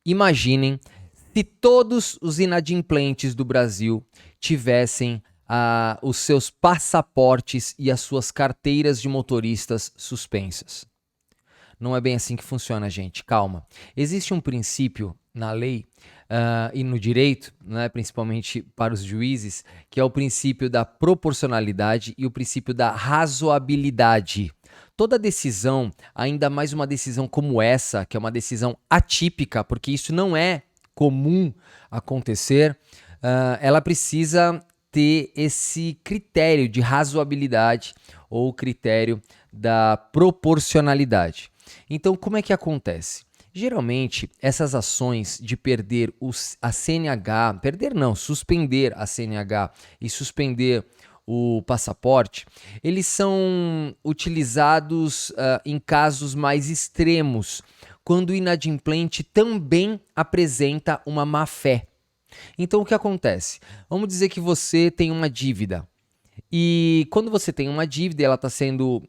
Imaginem se todos os inadimplentes do Brasil tivessem os seus passaportes e as suas carteiras de motoristas suspensas. Não é bem assim que funciona, gente. Calma. Existe um princípio na lei e no direito, né, principalmente para os juízes, que é o princípio da proporcionalidade e o princípio da razoabilidade. Toda decisão, ainda mais uma decisão como essa, que é uma decisão atípica, porque isso não é comum acontecer, ela precisa ter esse critério de razoabilidade ou critério da proporcionalidade. Então, como é que acontece? Geralmente, essas ações de perder a CNH, perder não, suspender a CNH e suspender o passaporte, eles são utilizados em casos mais extremos, quando o inadimplente também apresenta uma má-fé. Então, o que acontece? Vamos dizer que você tem uma dívida. E quando você tem uma dívida e ela está sendo,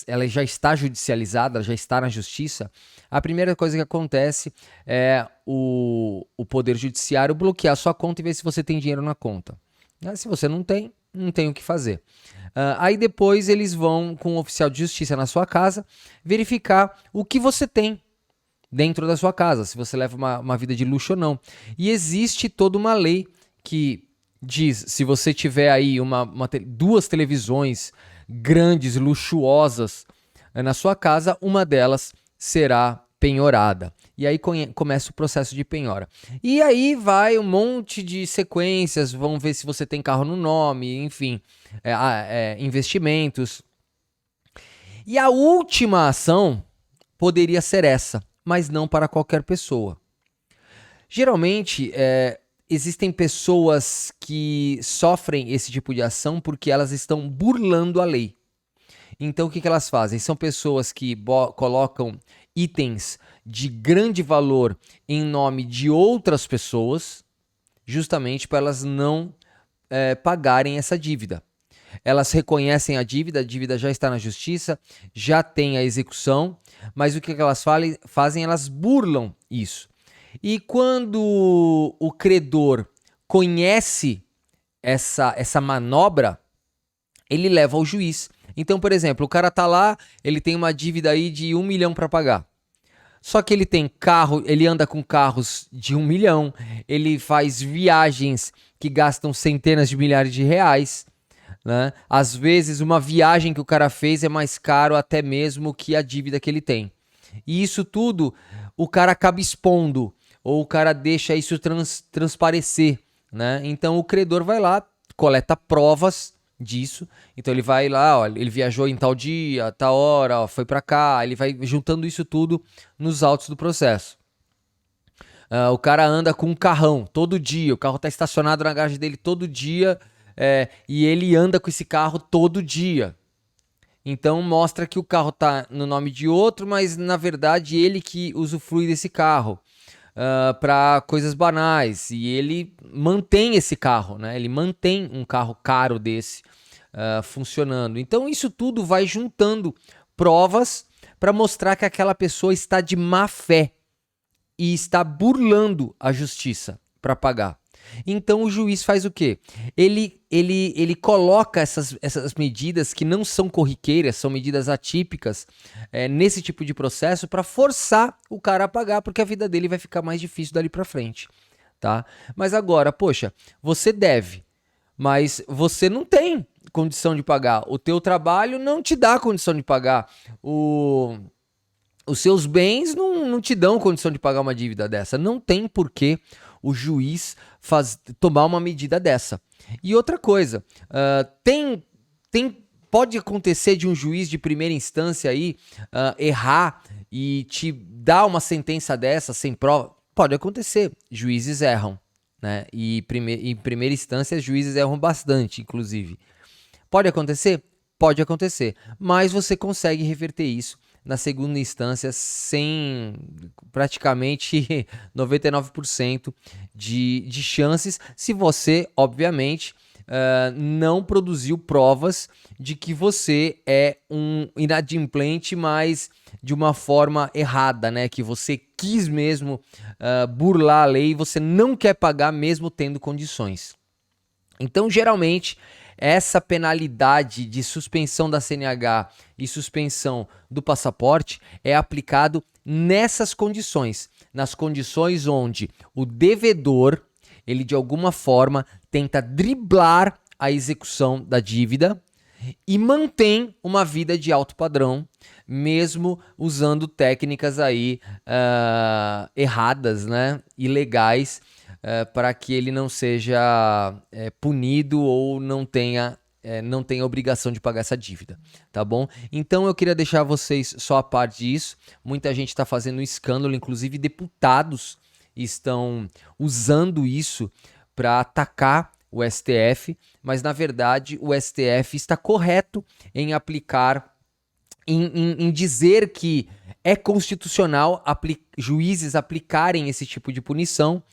ela já está judicializada, ela já está na justiça, a primeira coisa que acontece é o Poder Judiciário bloquear a sua conta e ver se você tem dinheiro na conta. Se você não tem, não tem o que fazer. Aí depois eles vão com um oficial de justiça na sua casa verificar o que você tem dentro da sua casa, se você leva uma vida de luxo ou não. E existe toda uma lei que diz, se você tiver aí duas televisões grandes, luxuosas na sua casa, uma delas será penhorada. E aí começa o processo de penhora. E aí vai um monte de sequências, vão ver se você tem carro no nome, enfim, investimentos. E a última ação poderia ser essa, mas não para qualquer pessoa. Geralmente, existem pessoas que sofrem esse tipo de ação porque elas estão burlando a lei. Então, o que elas fazem? São pessoas que colocam itens de grande valor em nome de outras pessoas, justamente para elas não pagarem essa dívida. Elas reconhecem a dívida já está na justiça, já tem a execução, mas o que elas fazem? Elas burlam isso. E quando o credor conhece essa manobra, ele leva ao juiz. Então, por exemplo, o cara tá lá, ele tem uma dívida aí de 1 milhão para pagar. Só que ele tem carro, ele anda com carros de 1 milhão, ele faz viagens que gastam centenas de milhares de reais, né? Às vezes, uma viagem que o cara fez é mais caro até mesmo que a dívida que ele tem. E isso tudo, o cara acaba expondo, ou o cara deixa isso transparecer, né? Então, o credor vai lá, coleta provas disso. Então, ele vai lá, ó, ele viajou em tal dia, tal hora, ó, foi para cá. Ele vai juntando isso tudo nos autos do processo. O cara anda com um carrão todo dia, o carro tá estacionado na garagem dele todo dia, e ele anda com esse carro todo dia. Então mostra que o carro tá no nome de outro, mas na verdade ele que usufrui desse carro para coisas banais. E ele mantém esse carro, né? Ele mantém um carro caro desse funcionando. Então isso tudo vai juntando provas para mostrar que aquela pessoa está de má fé e está burlando a justiça para pagar. Então o juiz faz o quê? Ele coloca essas medidas que não são corriqueiras, são medidas atípicas nesse tipo de processo para forçar o cara a pagar, porque a vida dele vai ficar mais difícil dali para frente, tá? Mas agora, poxa, você deve, mas você não tem condição de pagar. O teu trabalho não te dá condição de pagar. Os seus bens não te dão condição de pagar uma dívida dessa. Não tem por que o juiz tomar uma medida dessa. E outra coisa, pode acontecer de um juiz de primeira instância aí errar e te dar uma sentença dessa sem prova? Pode acontecer, juízes erram, né? E em primeira instância, juízes erram bastante, inclusive. Pode acontecer? Pode acontecer, mas você consegue reverter isso na segunda instância sem praticamente 99% de chances, se você, obviamente, não produziu provas de que você é um inadimplente, mas de uma forma errada, né? Que você quis mesmo burlar a lei e você não quer pagar mesmo tendo condições. Então, geralmente, essa penalidade de suspensão da CNH e suspensão do passaporte é aplicado nessas condições, nas condições onde o devedor, ele de alguma forma tenta driblar a execução da dívida e mantém uma vida de alto padrão, mesmo usando técnicas aí erradas, né, ilegais, para que ele não seja punido ou não tenha obrigação de pagar essa dívida, tá bom? Então eu queria deixar vocês só a par disso. Muita gente está fazendo um escândalo, inclusive deputados estão usando isso para atacar o STF, mas na verdade o STF está correto em aplicar, em dizer que é constitucional juízes aplicarem esse tipo de punição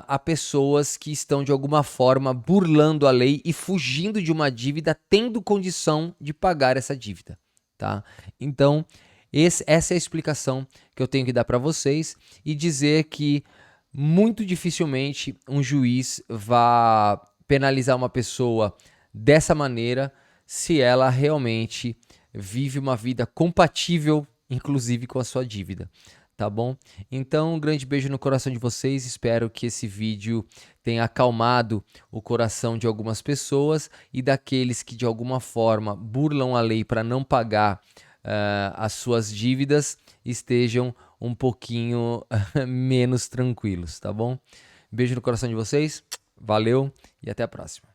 a pessoas que estão de alguma forma burlando a lei e fugindo de uma dívida, tendo condição de pagar essa dívida, tá? Então, essa é a explicação que eu tenho que dar para vocês e dizer que muito dificilmente um juiz vá penalizar uma pessoa dessa maneira se ela realmente vive uma vida compatível, inclusive com a sua dívida. Tá bom? Então, um grande beijo no coração de vocês. Espero que esse vídeo tenha acalmado o coração de algumas pessoas e daqueles que de alguma forma burlam a lei para não pagar as suas dívidas estejam um pouquinho menos tranquilos, tá bom? Beijo no coração de vocês. Valeu e até a próxima.